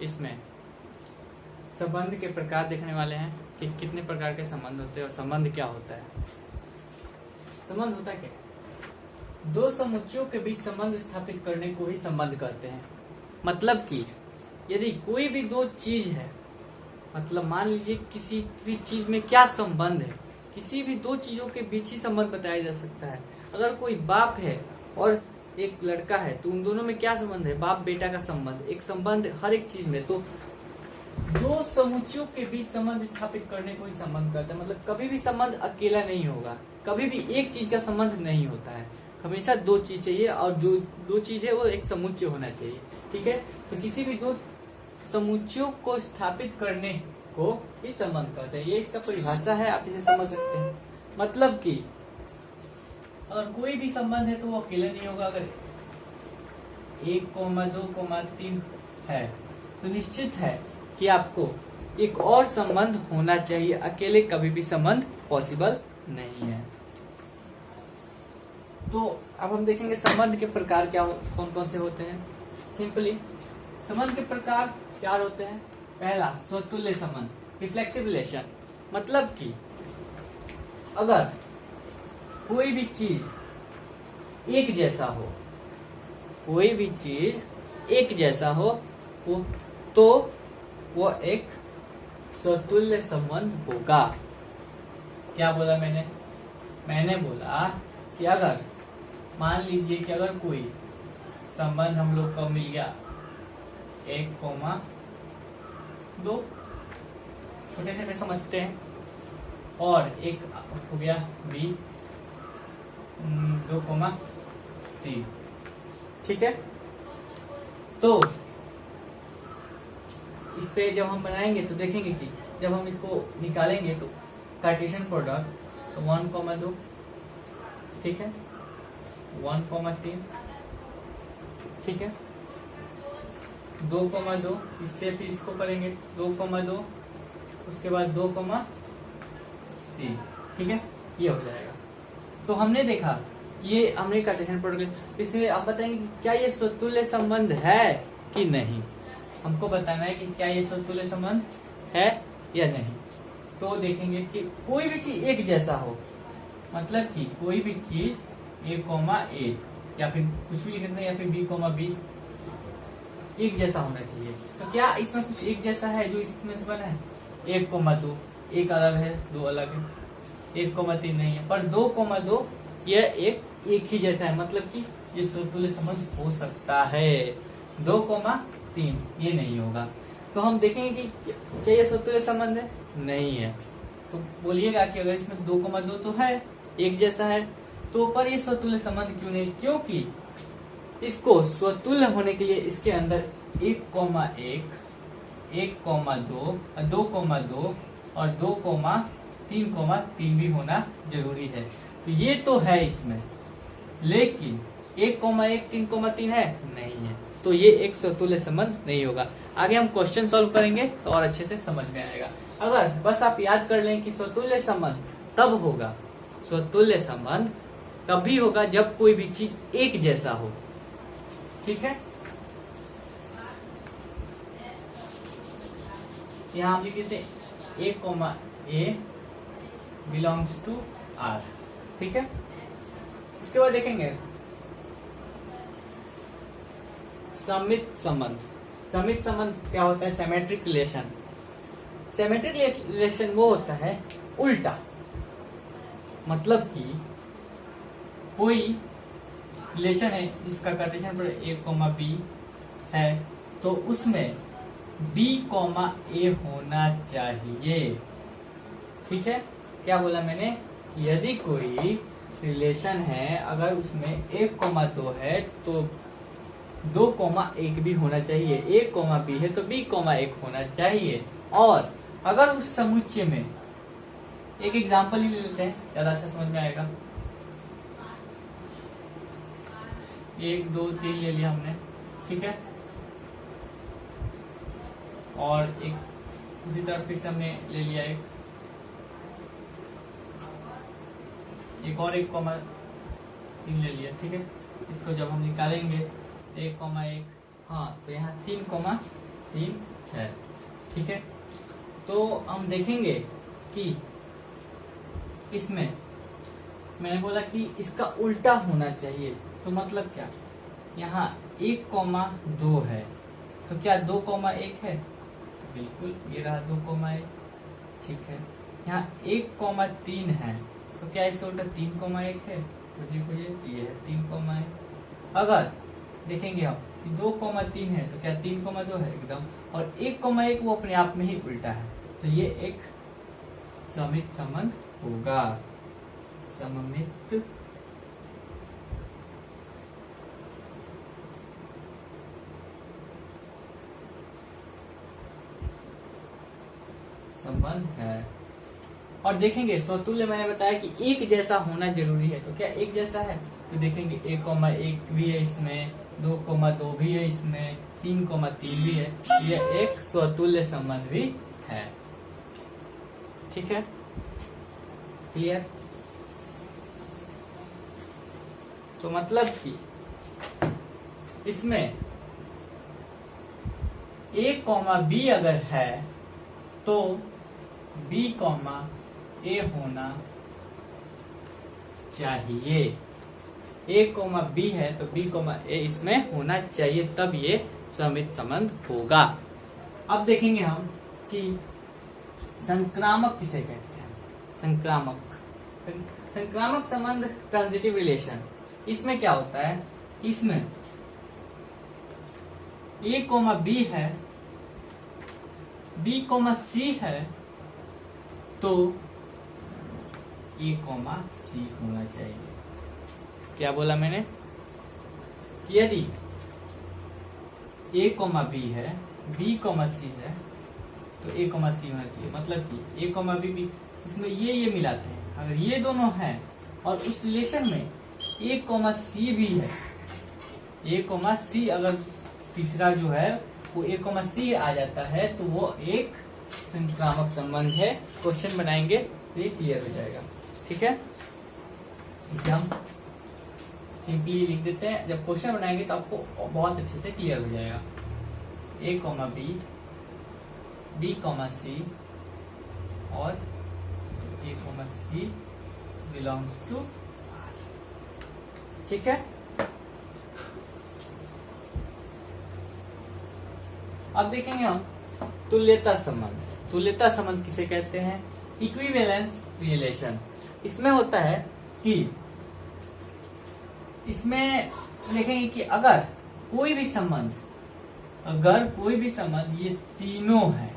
इसमें संबंध के प्रकार देखने वाले हैं कि कितने प्रकार के संबंध होते हैं और संबंध क्या होता है। संबंध होता है क्या? दो समुच्चयों के बीच संबंध स्थापित करने को ही संबंध कहते हैं। मतलब कि यदि कोई भी दो चीज है, मतलब मान लीजिए किसी भी चीज में क्या संबंध है, किसी भी दो चीजों के बीच ही संबंध बताया जा सकता है। अगर कोई बाप है और एक लड़का है तो उन दोनों में क्या संबंध है? बाप बेटा का संबंध, एक संबंध हर एक चीज में। तो दो समुच्चयों के बीच संबंध स्थापित करने को ही संबंध कहते हैं। मतलब कभी भी संबंध अकेला नहीं होगा, कभी भी एक चीज का संबंध नहीं होता है, हमेशा दो चीज चाहिए और जो दो चीज है वो एक समुच्चय होना चाहिए। ठीक है, तो किसी भी दो समुच्चयों को स्थापित करने को ही संबंध कहते हैं। ये इसका परिभाषा है, आप इसे समझ सकते हैं। मतलब कि अगर कोई भी संबंध है तो वो अकेला नहीं होगा। अगर 1,2,3 है तो निश्चित है कि आपको एक और संबंध होना चाहिए, अकेले कभी भी संबंध पॉसिबल नहीं है। तो अब हम देखेंगे संबंध के प्रकार क्या कौन कौन से होते हैं। सिंपली संबंध के प्रकार 4 होते हैं। पहला स्वतुल्य संबंध, रिफ्लेक्सिव रिलेशन। मतलब कि अगर कोई भी चीज एक जैसा हो, कोई भी चीज एक जैसा हो तो वो एक स्वतुल्य संबंध होगा। क्या बोला मैंने बोला कि अगर मान लीजिए कि अगर कोई संबंध हम लोग को मिल गया 1,2, छोटे से में समझते हैं, और एक हो गया b 2,3। ठीक है, तो इस पे जब हम बनाएंगे तो देखेंगे कि जब हम इसको निकालेंगे तो कार्टेशियन प्रोडक्ट तो 1,2, ठीक है, 1,3, ठीक है, 2,2, इससे फिर इसको करेंगे 2,2, उसके बाद 2,3, ठीक है, ये हो जाएगा। तो हमने देखा ये हमने कार्टेशियन प्रोडक्ट, इसलिए आप बताएंगे कि क्या ये स्वतुल्य संबंध है कि नहीं। हमको बताना है कि क्या ये स्वतुल्य संबंध है या नहीं। तो देखेंगे कि कोई भी चीज एक जैसा हो, मतलब कि कोई भी चीज A, या फिर कुछ भी लिख सकते हैं, या फिर B, एक जैसा होना चाहिए। तो क्या इसमें कुछ एक जैसा है जो इसमें से बना है? 1,2, एक अलग है, 2 अलग है, 1,3 नहीं है, पर 2,2 यह एक ही जैसा है। मतलब कि ये स्वतुल्य संबंध हो सकता है। 2,3 ये नहीं होगा। तो हम देखेंगे कि क्या ये स्वतुल्य संबंध है? नहीं है। तो बोलिएगा कि अगर इसमें 2,2 तो है, एक जैसा है, तो पर ये स्वतुल्य संबंध क्यों नहीं? क्योंकि इसको स्वतुल्य होने के लिए इसके अंदर 1,1, 1,2, 2,2 और 2,3 भी होना जरूरी है। तो ये तो है इसमें, लेकिन 1,1, 3,3 है नहीं है, तो ये एक स्वतुल्य संबंध नहीं होगा। आगे हम क्वेश्चन सॉल्व करेंगे तो और अच्छे से समझ में आएगा। अगर बस आप याद कर लें कि स्वतुल्य संबंध तब होगा, स्वतुल्य संबंध तभी होगा जब कोई भी चीज एक जैसा हो। ठीक है, यहां हम लिख देते हैं A, बिलोंग्स टू R। ठीक है, उसके बाद देखेंगे समित संबंध। समित संबंध क्या होता है? Symmetric relation. सिमेट्रिक रिलेशन वो होता है उल्टा, मतलब कि कोई रिलेशन है जिसका कार्टेशियन प्रोडक्ट A, B है, तो उसमें B, A होना चाहिए। ठीक है, क्या बोला मैंने? यदि कोई रिलेशन है, अगर उसमें 1,2 है तो 2,1 भी होना चाहिए। A, B है तो B, 1 होना चाहिए। और अगर उस समुच्चय में एक एग्जाम्पल ही ले लेते हैं, ज्यादा अच्छा समझ में आएगा। 1, 2, 3 ले लिया हमने, ठीक है, और एक उसी तरह फिर से हमने ले लिया एक और 1,3 ले लिया। ठीक है, इसको जब हम निकालेंगे 1,1, हाँ, तो यहाँ 3,3 3 है। ठीक है, तो हम देखेंगे कि इसमें मैंने बोला कि इसका उल्टा होना चाहिए, तो मतलब क्या, यहाँ 1,2 है तो क्या 2,1 है? बिल्कुल, ये रहा 2,1। ठीक है, यहाँ 1,3 है तो क्या इसका उल्टा 3,1 है? ये है 3,1। अगर देखेंगे हम कि 2,3 है तो क्या 3,2 है? एकदम। और 1,1 वो अपने आप में ही उल्टा है, तो ये एक सममित संबंध होगा। सममित संबंध है। और देखेंगे स्वतुल्य, मैंने बताया कि एक जैसा होना जरूरी है, तो क्या एक जैसा है? तो देखेंगे 1,1 भी है इसमें, 2,2 भी है इसमें, 3,3 भी है, यह एक स्वतुल्य संबंध भी है। ठीक है, क्लियर? तो मतलब कि इसमें A,B अगर है तो B, A होना चाहिए। A,B है तो B, A इसमें होना चाहिए, तब ये सममित संबंध होगा। अब देखेंगे हम कि संक्रामक किसे कहते हैं। संक्रामक संबंध, ट्रांजिटिव रिलेशन, इसमें क्या होता है, इसमें A,B है, B, C है तो A,C होना चाहिए। क्या बोला मैंने? यदि A,B है, B, C है तो A,C होना चाहिए। मतलब कि A,B इसमें ये मिलाते हैं, अगर ये दोनों हैं और उस रिलेशन में A,C भी है, A,C अगर तीसरा जो है वो A,C आ जाता है तो वो एक संक्रामक संबंध है। क्वेश्चन बनाएंगे तो ये क्लियर हो जाएगा। ठीक है, इसे हम सिंपली लिख देते हैं। जब क्वेश्चन बनाएंगे तो आपको बहुत अच्छे से क्लियर हो जाएगा। A,B, B, C और A,C बिलोंग्स टू R। ठीक है, अब देखेंगे हम तुल्यता संबंध। तुल्यता संबंध किसे कहते हैं? Equivalence relation. इसमें होता है कि इसमें देखेंगे कि अगर कोई भी संबंध ये तीनों है,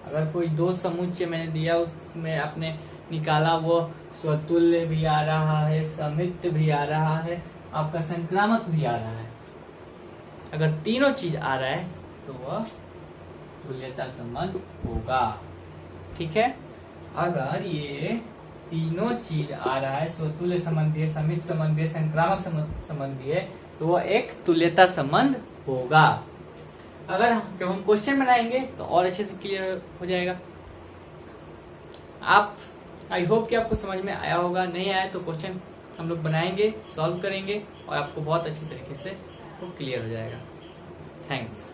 अगर कोई दो समुच्चय मैंने दिया उसमें आपने निकाला, वो स्वतुल्य भी आ रहा है, समित भी आ रहा है, आपका संक्रामक भी आ रहा है, अगर तीनों चीज आ रहा है तो वह तुल्यता संबंध होगा। ठीक है, अगर ये तीनों चीज आ रहा है, स्वतुल्य संबंध भी है, समित संबंध भी है, संक्रामक संबंध भी है, तो वह एक तुल्यता संबंध होगा। अगर जब हम क्वेश्चन बनाएंगे तो और अच्छे से क्लियर हो जाएगा। आई होप कि आपको समझ में आया होगा। नहीं आया तो क्वेश्चन हम लोग बनाएंगे, सॉल्व करेंगे और आपको बहुत अच्छी तरीके से वो क्लियर हो जाएगा। थैंक्स।